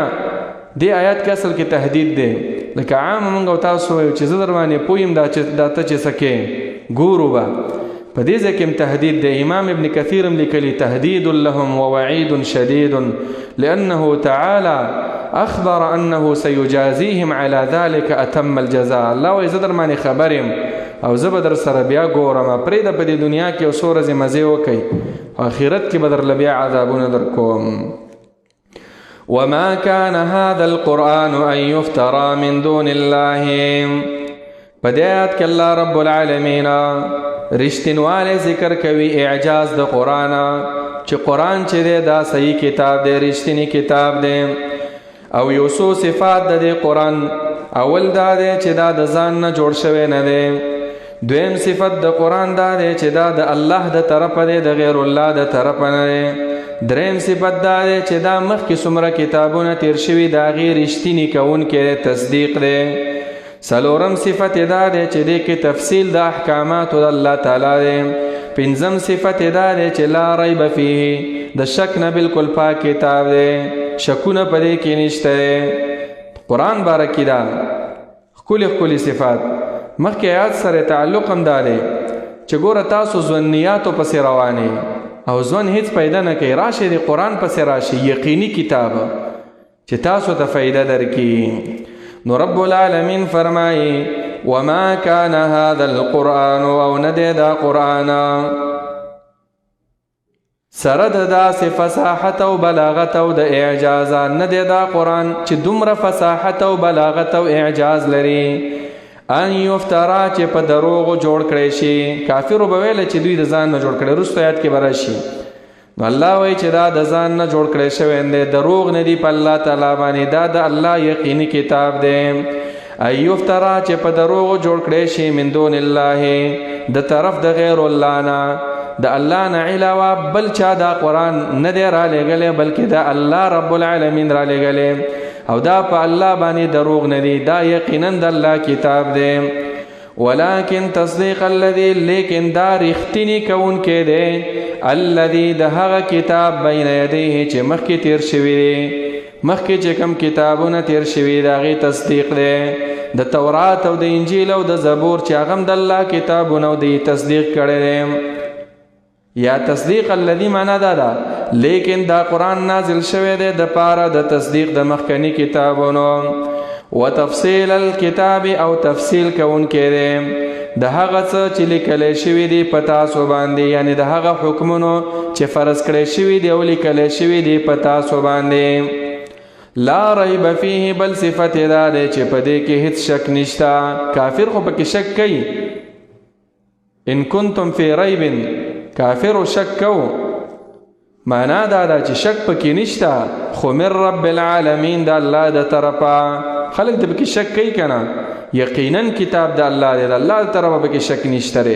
Speaker 2: دې آیات کې اصل کې تهدید دی لکه عام موږ او تاسو وایو چې زه در باندې پوه یم دا ته چې څه کې ګورو به په دې ځای کې هم تهدید دی امام ابن کثیر هم لیکلي تهدید لهم ووعید شدید لأنه تعالی اخبر انه سيجازيهم على ذلك اتم الجزاء الله وایي زه در باندې خبر یم او زه به در سره بیا ګورم پرېږده په دې دنیا کې یو څو ورځې مزې وکئ آخرت کې به درله بیا عذابونه در کوم وما كان هذا القرآن أن يفترى من دون الله بدايات كالله رب العالمين رشتنواله ذکر کوي اعجاز د قرآن چې قرآن چې دی دا صحیح کتاب دی رشتنی کتاب دی او یو څو صفات د قرآن اول دا دی چې دا د ځان نه جوړ شوی نه دی دویم صفت د قرآن دا دی چې دا د الله د طرفه دی د غیر الله د طرفه نه دی دریم صفت دا دی چې دا مخکې څومره کتابونه تیر شوي د هغې رښتیني کوونکی تصدیق دی څلورم صفت دا دی چې دې کې تفصیل د احکاماتو د الله تعالی دی پنځم صفت دا دی چې لا ریب فیه د شک نه بالکل پاک کتاب دی شکونه په دې کې نشته دی قرآن باره کې دا ښکلي صفات مخکې آیات سره تعلق هم دا دی چې ګوره تاسو ظنیاتو پسې روانې او ځوان هیڅ پیدا نه کوي راشي د قرآن پسې راشي یقیني کتاب چې تاسو ته فایده درکړي نو رب العالمین فرمایي وما كان هذا القرآن او ندی دا قرآن سره د داسې فصاحت او بلاغت او د اعجاز ندی دا قرآن چې دومره فصاحت او بلاغت او اعجاز لري ان یفترا چې په دروغ جوړ کړي شي کافرو به ویل چې دوی د ځان نه جوړ کړي رسو آیات کې براشي نو الله وایي چې دا د ځان نه جوړ کړي شوی دی دروغ نه دی په الله تعالی باندې دا د الله یقیني کتاب دی ان یفترا چې په دروغ جوړ کړي شي من دون الله د طرف د غیر الله نه د الله نه علاوه بل چا دا قرآن نه دی را لېږلی بلکې دا الله رب العالمین را لېږلی او دا په الله باندې دروغ نه دی دا یقینا د الله کتاب دی ولكن تصدیق الذي لیکن دا رښتینی کوونکی دی الذي د هغه کتاب بین یدیه چې مخکې تیر شوي دی مخکې چې کوم کتابونه تیر شوي د هغې تصدیق دی د تورات او د انجیل او د زبور چې هغه هم د الله کتابونه او د تصدیق کړی دی یا تصدیق الذي معنا دا ده لیکن دا قرآن نازل شوی دی د پاره د تصدیق د مخکنی کتابونو وتفصیل الکتاب او تفصیل کوونکی دی د هغه څه چې لیکلی شوي دي په تاسو باندې یعنی د هغه حکمونو چې فرض کړی شوي دي او لیکلی شوي دي په تاسو باندې لا ریب فیه بل صفت دا دی چې په دې کې هیڅ شک نشته کافر خو پکې شک کوي ان کنتم فی ریب کافر شک کو معنا دا دا چې شک پکې نشته خو من رب العالمین د الله د طرفه خلک د پکې شک کوي کنه یقینا کتاب د الله دی د الله د طرفه پکې شک نشته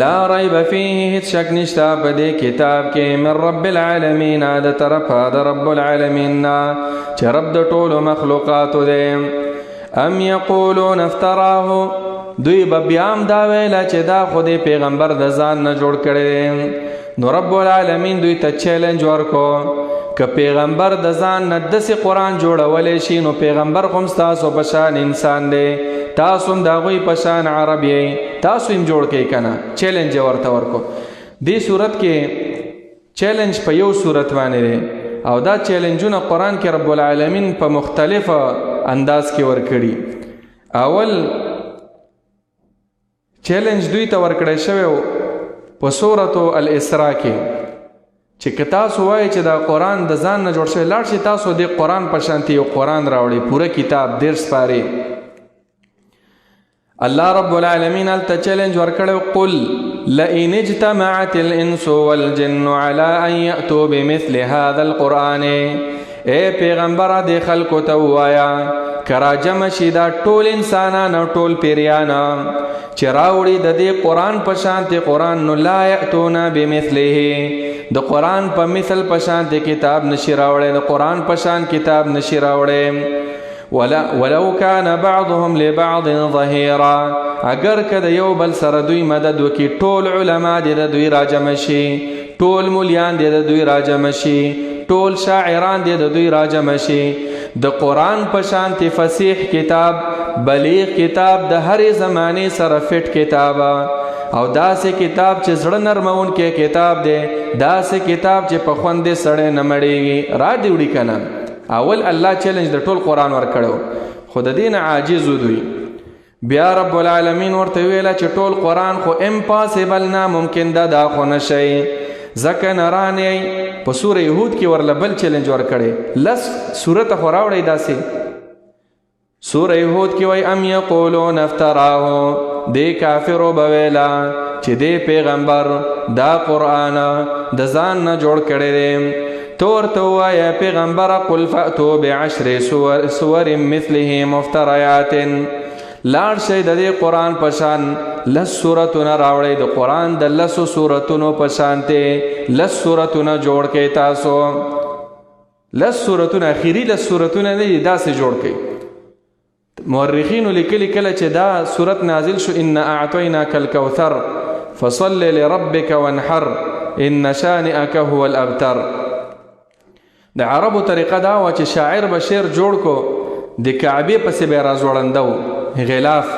Speaker 2: لا ریب فیه هیڅ شک نشته په دې کتاب کې من رب العالمین د طرفه د رب العالمین چې رب د ټولو مخلوقاتو دی ام یقولون افتراه دوی به بیا هم دا ویله چې دا خو د پیغمبر د ځان نه جوړ کړی نو رب العالمین دوی ته چیلنج ورکو که پیغمبر د ځان نه داسې قرآن جوړولی شي نو پیغمبر خو هم ستاسو په شان انسان دی تاسو هم د هغوی په شان عرب یې تاسو هم جوړ کوئ که نه چیلنج یې ورته ورکو دې صورت کې چیلنج په یو صورت باندې دی او دا چیلنجونه قرآن کې رب العالمین په مختلف انداز کې ورکړي اول چیلنج دوی ته ورکړی شوی په سورة الاسراء کې چې که تاسو وایئ چې دا قرآن د ځان نه جوړ شوی لاړ شي تاسو دې قرآن په شانتي یو قرآن راوړئ پوره کتاب 10 سپارې الله رب العالمین هلته چیلنج ورکړی قل لئن اجتمعت الانس والجن على ان یأتوا بمثل هذا القرآن اے پیغمبره دې خلکو ته ووایه که راجمع شي دا ټول انسانان او ټول پیریان چې راوړي د دې قرآن په شانتې قرآن نو لا یأتون بمثله د قرآن په مثل په شانتې کتاب نشي راوړی د قرآن په شان کتاب نشي راوړی ولو کان بعضهم لبعض ظهیرا اگر که د یو بل سره دوی مدد وکړي ټول علما دې د دوی راجمع شي ټول مولیان دې د دوی راجمع شي ټول شاعران دې د دوی راجمع شي د قرآن په شانتې فصیح کتاب بلیغ کتاب د هرې زمانې سره فټ کتاب او داسې کتاب چې زړه نرمونکی کتاب دی داسې کتاب چې په خوند دې سړی نه مړېږي را دې وړي که نه اول الله چیلنج د ټول قرآن ورکړی خو د دې نه عاجز دوی بیا رب العالمین ورته ویله چې ټول قرآن خو امپاسبل ناممکن ده دا خو نشئ ځکه نرانی په سوره یهود کې ورله بل چیلنج ورکړی لس سورته خو راوړئ داسې سوره یهود کې وایي ام یقولون افتراه دې کافرو به ویله چې دې پیغمبر دا قرآن د ځان نه جوړ کړی دی تو ورته ووایه پیغمبره قل فأتوا بعشر سور مثله مفتریات لاړ شئ د دې قرآن په شان لس سورتونه راوړئ د قرآن د لسو سورتونو په شانتې لس سورتونه جوړ کړئ تاسو لس سورتونه اخیري لس سورتونه نه دي داسې جوړ کړئ مورخینو لیکلي کله چې دا سورت نازل شو ان اعطیناک الکوثر فصل لربک وانحر ان شانئک هو الابتر د عربو طریقه دا وه چې شاعر به شعر جوړ کو د کعبې پسې به یې راځوړنده غلاف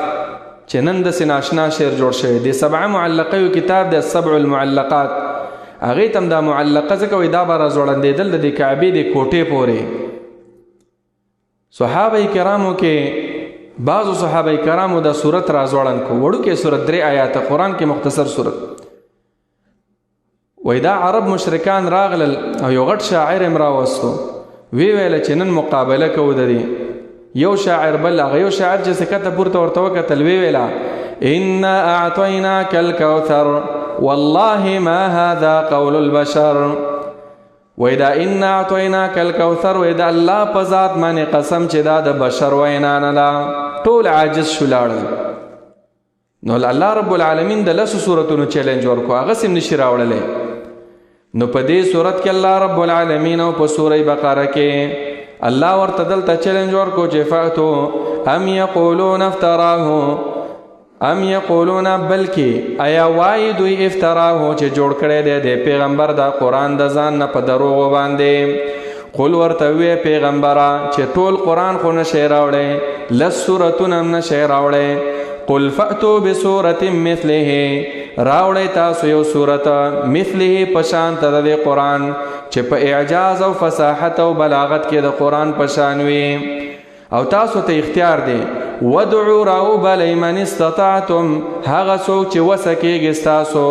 Speaker 2: چې نن داسې ناشنا شعر جوړ شوی د 7 معلقه کتاب د 7 المعلقات هغې ته هم دا معلقه ځکه وایي دا به راځوړندېدل د دې کعبې د کوټې پورې صحابه کرامو کې بعضو صحابه کرامو دا صورت راځوړند کو وړوکې صورت 3 آیاته قرآن کې مختصر صورت وای دا عرب مشرکان راغلل او یو غټ شاعر هم راوستو وی ویله چې نن مقابله کوو د دې یو شاعر بل هغه یو شاعر چې سکته پورته ورته وکتل وی ویله انا اعطیناک الکوثر والله ما هذا قول البشر وای دا انا اعطیناک الکوثر وای دا الله په ذات باندې قسم چې دا د بشر وینا نه ده ټول عاجز شو لاړل نو الله رب العالمین د لسو سورتونو چیلنج ورکو هغه سم نشي راوړلی. نو په دې صورت کې الله رب العالمین او په سوره بقره کې الله ورته دلته چیلنج ورکو چې فاتو ام یقولون افتراه، ام یقولون بلکې آیا وای دوی افتراه چې جوړ کړی دی د پیغمبر دا قرآن د ځان نه په دروغو باندې. قل ورته وی پیغمبره چې ټول قرآن خو نشئ راوړی، لس سورتونه هم نشئ راوړی. قل فأتو بسورة مثله، راوړی تاسو یو سورت مثله پشان ته د قرآن چې په اعجاز او فصاحت او بلاغت کې د قرآن پشان وي. او تاسو ته اختیار دی ودعو راو بلی من استطاعتم، هغه څوک چې وسه کېږي ستاسو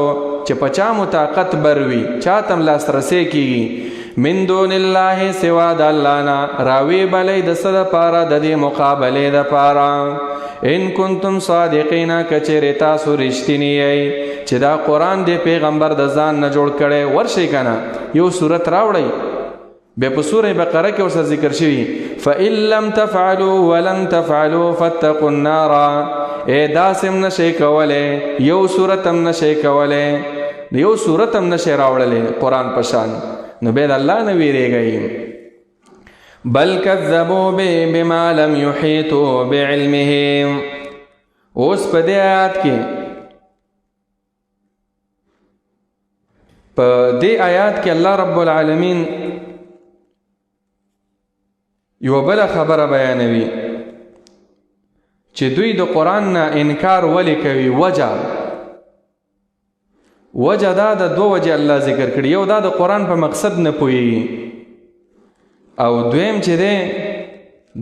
Speaker 2: چې په چا مطاقت بروي چاته لاسرسی کېږي من دون الله سوا د الله نه راوی بلی د څه دپاره د دې مقابلې دپاره. ان کنتم صادقین کچیر تاسو رښتینی یی چې دا قرآن دی پیغمبر د ځان نه جوړ کړی ورشئ کنه یو صورت راوړئ. بیا په سوره بقره کې ورسره ذکر شوي فإن لم تفعلوا ولن تفعلوا فاتقوا النار، داسې هم نشئ کولی، یو صورت هم نشئ کولی، یو صورت هم نشئ راوړلی قرآن په شان. نو بیا د الله نه ویریږئ. بل کذبوا بما لم يحيطوا بعلمه. اوس په دې آیات کې الله رب العالمین یو بل خبره بیانوي چې دوی د قرآن نه انکار ولې کوي. وجه دا د دو وجه الله ذکر کړي. یو دا د قرآن په مقصد نه پوهیږي، او دویم چې دی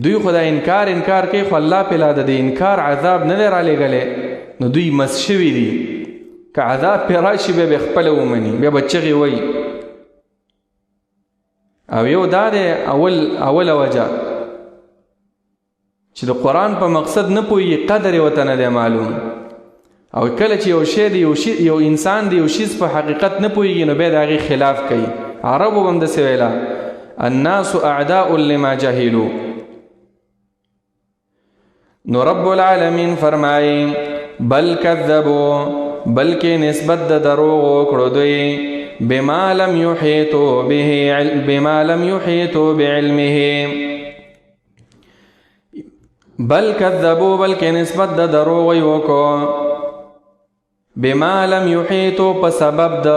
Speaker 2: دوی خو دا انکار کوي خو الله په لاده د انکار عذاب نه دی رالیږلی، نو دوی مس شوي دي. که عذاب پې راشي بیا به خپله ومني، بیا به چغې وایي. او یو دا دی اوله وجه چې د قرآن په مقصد نه پوهیږي، قدر یې ورته نه دی معلوم. او کله چې یو شی دی یو انسان دی یو شیز په حقیقت نه پوهیږي نو بیا د هغې خلاف کوي. عربو به هم داسې ویله الناس اعداء لما جهلوا. نو رب العالمین فرمائی بل کذبوا، بلکې نسبت د دروغ کړو دوی بما لم يحيطوا بعلمه. بل کذبوا، بلکې نسبت د دروغ وکړو بما لم يحيطوا په سبب د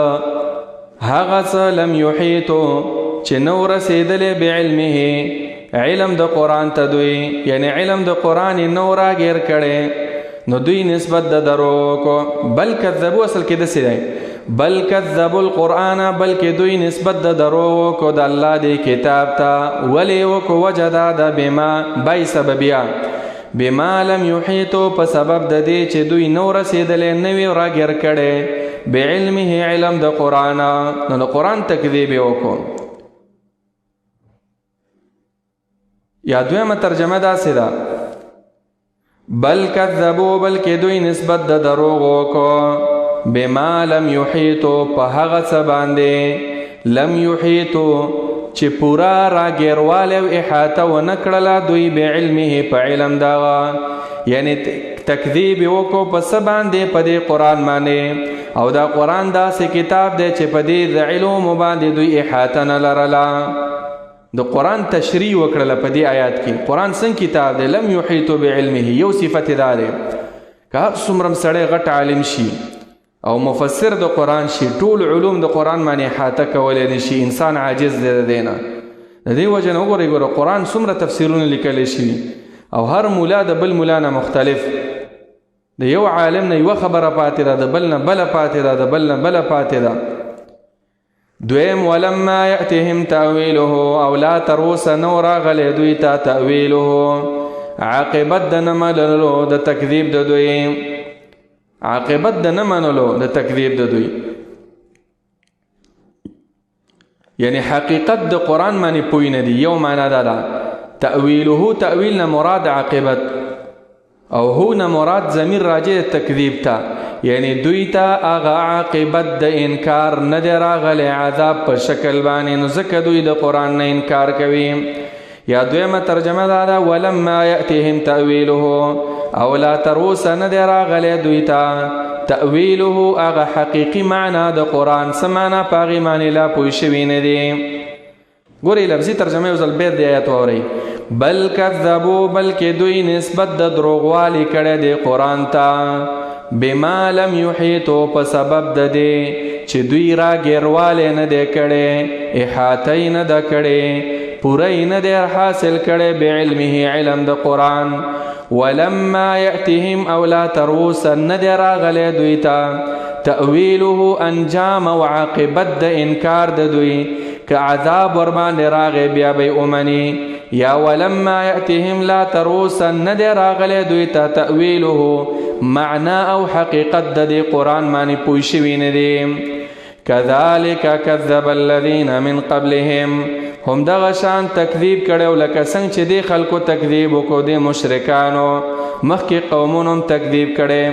Speaker 2: هغه څه لم يحيطوا چې نو رسیدلې بعلمه علم د قرآن ته دوی، یعنی علم د قرآن نو راګیر کړي، نو دوی نسبت د دروغ کو. بل کذبوا اصل کې داسې دی بل کذبوا القرآن، بلکې دوی نسبت د دروغ کو د الله دی کتاب ته. ولې وکړو وجه دا ده بما بای سببیا بما لم يحيطوا په سبب د دې چې دوی نو رسیدلې نوی راګیر کړي بعلمه علم د قرآن، نو د قرآن تکذیب یې وکړو. یا دویمه ترجمه داسې ده بل کذبوا، بلکې دوی نسبت د دروغ وکړو بما لم يحيطوا په هغه څه باندې لم يحيطوا چې پورا راګیروالی او احاطه ونه کړله دوی بعلمه په علم دغه، یعنی تکذیب یې وکړو په څه باندې په دې قرآن باندې. او دا قرآن داسې کتاب دی چې په دې د علومو باندې دوی احاطه نه لرله. د قرآن تشریح وکړله په دې آیات کې. قرآن څنګه کتاب دی؟ لم يحيطوا بعلمه. یو صفت دا دی که هر څومره سړی غټ عالم شي او مفسر د قرآن شي، ټول علوم د قرآن باندې احاطه کولی نه شي، انسان عاجز دی د دې نه. د دې وجه نه وګورئ قرآن څومره تفسیرونه لیکلی شي او هر مولا د بل مولا نه مختلف. د یو عالم نه یوه خبره پاتې ده، د بل نه بله پاتې ده، د بل نه بله پاتې ده. دویم ولما یأتهم تأویله، او لا تر اوسه نو راغلی دوی ته تأویله عاقبت د نه منلو د تکذیب د دوی، عاقبت د نه منلو د تکذیب د دوی، یعنی حقیقت د قرآن باندې پوی نه دي. یو معنا دا ده تأویله، تأویل نه مراد عاقبت، او هو نه مراد ضمیر راجع تکذیب ته، یعنی دوی ته هغه عاقبت د انکار نه دی راغلی عذاب په شکل باندې، نو ځکه دوی د قرآن نه انکار کوي. یا دویمه ترجمه دا ده ولما یأتهم تأویله، او لا تر اوسه نه دی راغلی دوی ته تأویله هغه حقیقي معنا د قرآن څه معنا په هغې معنې لا پوه شوي نه دي. ګورئ لفظي ترجمه یو ځل بیا د آیت واورئ. بل کذبوا بلکې دوی نسبت د دروغوالي کړی دی قرآن ته بما لم یحیطو په سبب د دې چې دوی را ګیروالی نه دی کړی احاطه نه ده کړې پوره نه دی حاصل کړی بعلمه علم د قرآن ولما یأتهم او لا تر اوسه نه دی راغلی دوی ته تأویله انجام او عاقبت د انکار د دوی که عذاب ورباندې راغی بیا به یې ومني یا ولما یأتهم لا تر اوسه نه دی راغلی دوی ته تأویله معنا او حقیقت د دې قرآن باندې پوه شوي نه دي. کذالک کذب الذین من قبلهم هم دغه شان تکذیب کړو لکه څنګه چې دې خلکو تکذیب وکړو د مشرکانو مخکې قومونو هم تکذیب کړي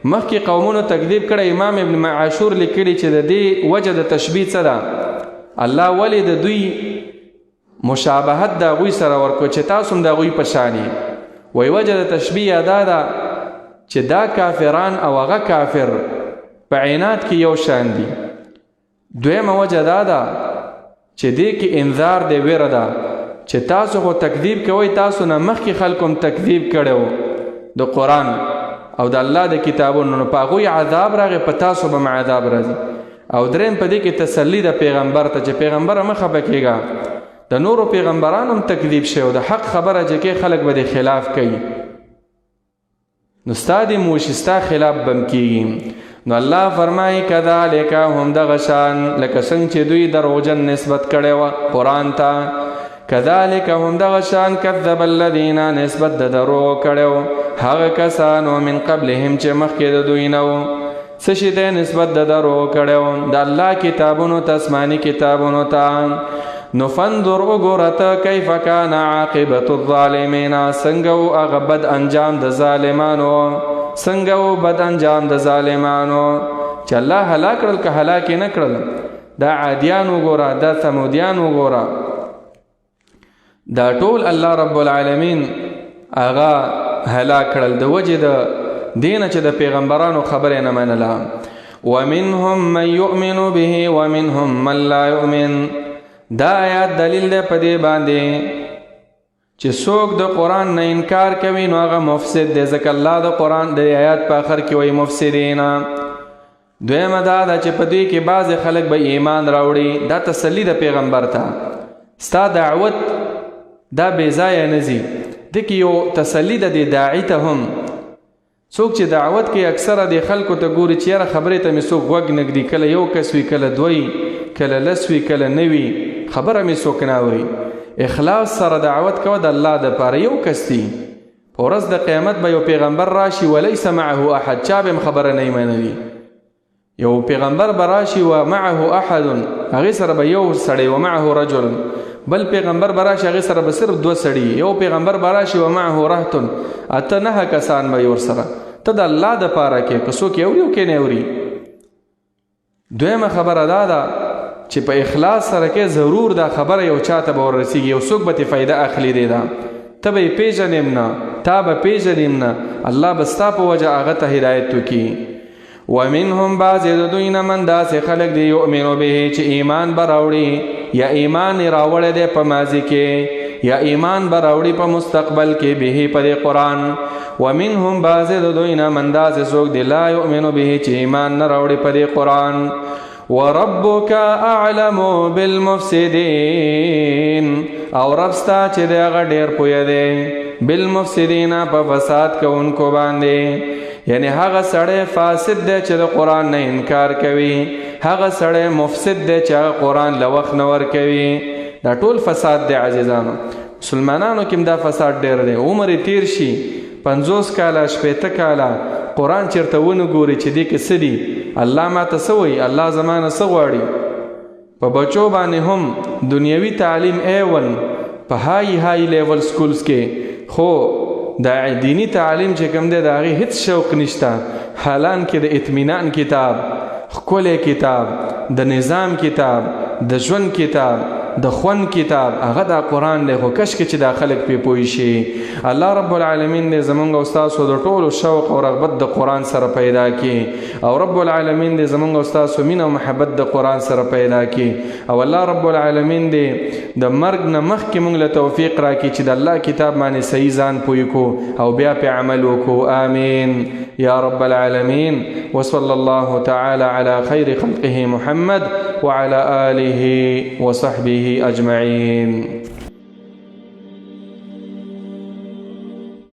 Speaker 2: مخکې قومونو تکذیب کړي. امام ابن عاشور لیکلی چې د دې وجه د تشبیه څه ده الله ولې د دوی مشابهت د هغوی سره ورکړو چې تاسو هم د هغوی په شان یې وایي وجه د تشبیه دا ده چې دا کافران او هغه کافر په عینات کې یو شان دي. دویمه وجه دا ده چې دې کې انذار دی ویره ده چې تاسو خو تکذیب کوئ تاسو نه مخکې خلکو هم تکذیب کړی د قرآن او د الله د کتابونو نو په هغوی عذاب راغی په تاسو به هم عذاب راځي. او دریم په دې کې تسلی د پیغمبر ته چې پیغمبره مه خفه کېږه د نورو پیغمبرانو هم تکذیب شوی او د حق خبره چې کې خلک به د خلاف کوي نو ستا د موشي ستا خلاف به هم کېږي. نو الله فرمایي کذالک هم دغه شان لکه څنګه چې دوی دروغجن نسبت کړی وه قرآن ته کذالک هم دغه شان کذب الذین نسبت د دروغ کړی هغه کسانو من قبلهم چې مخکې د دوی نه و څه شي دی نسبت د دروغ کړی د الله کتابونو ته آسماني کتابونو ته. نو فانظر وګوره ته کیف کان عاقبت الظالمین څنګه و هغه بد انجام د ظالمانو څنګه و بد انجام د ظالمانو چې الله هلاک کړل که هلاک نه کړل. دا عادیان وګوره دا ثمودیان وګوره دا ټول الله رب العالمین هغه هلاک کړل د وجې د دینه چې د پیغمبرانو خبرې نه منله. ومنهم من یؤمن به ومنهم من لا یؤمن دا آیات دلیل دی په دې باندې چې څوک د قرآن نه انکار کوي نو هغه مفسد دی ځکه الله د قرآن د آیات په آخر کې وایي مفسدین. دویمه دا ده چې په دوی کې بعضې خلک به ایمان راوړي دا تسلی د پیغمبر ته ستا دعوت دا بې ځایه نه ځي دې کې یو تسلی د دې داعي ته هم څوک چې دعوت کې اکثره د خلکو ته ګوري چې یاره خبرې ته مې څوک غوږ نږدي کله یو کس وي کله دوی کله لس وي کله نه وي خبره مې څوک نه اوري. اخلاص سره دعوت کوه د الله دپاره یو کس دی په ورځ د قیامت به یو پیغمبر راشي ولیس معه احد چا به هم خبره نه منلي یو پیغمبر به راشي و معه احد هغې سره به یو سړی و معه رجل بل پیغمبر به راشي هغې سره به صرف دوه سړي یو پیغمبر به راشي و معه رهتن اته نه کسان به ورسره ته د الله دپاره کې که څوک یې اوري او کې نه اوري. دویمه خبره دا ده چې په اخلاص سره کې ضرور دا خبره یو چاته به ورسیږي یو څوک به ترې فایده اخلي دی دا ته به یې پېژنې نه تا به پېژنې نه الله به ستا په وجه هغه ته هدایت وکړي. ومنهم بعضې د دوی نه من داسې خلک دی یؤمنو به چې ایمان به راوړي یا ایمان یې راوړی دی په ماضي کې یا ایمان به راوړي په مستقبل کې به په دې قرآن. ومنهم بعضې د دوی نه من داسې څوک دی لا یؤمنو به چې ایمان نه راوړي په دې قرآن. وربک اعلم بالمفسدین او رب ستا چې دی هغه ډېر پوهه دی بالمفسدین په فساد کوونکو باندې یعنی هغه سړی فاسد دی چې د قرآن نه انکار کوي هغه سړی مفسد دی چې هغه قرآن له وخت نه ورکوي دا ټول فساد دی عزیزانو. مسلمانانو کې دا فساد ډېر دی عمر یې تیر شي 50 کاله 80 کاله قرآن چېرته ونه ګوري چې دې کې څه دي الله ما ته څه وایي الله زمانه څه غواړي. په بچو باندې هم دنیوي تعلیم ایول په های لیول سکولز کې خو دا دینی تعلیم چې کوم دی د هغې هېڅ شوق نشته حالان کې د اطمینان کتاب ښکلی کتاب د نظام کتاب د ژوند کتاب د خوند کتاب هغه دا قرآن دی خو کشکې چې دا خلک پې پوه شي. الله رب العالمین دې زمونږ او ستاسو د ټولو شوق او رغبت د قرآن سره پیدا کړي او رب العالمین دې زمونږ او ستاسو مینه او محبت د قرآن سره پیدا کړي او الله رب العالمین دې د مرګ نه مخکې موږ له توفیق راکړي چې د الله کتاب باندې صحیح ځان پوه کړو او بیا پې عمل وکړو. آمین یا رب العالمین. وصلى الله تعالى على خير خلقه محمد وعلى آله وصحبه أجمعين.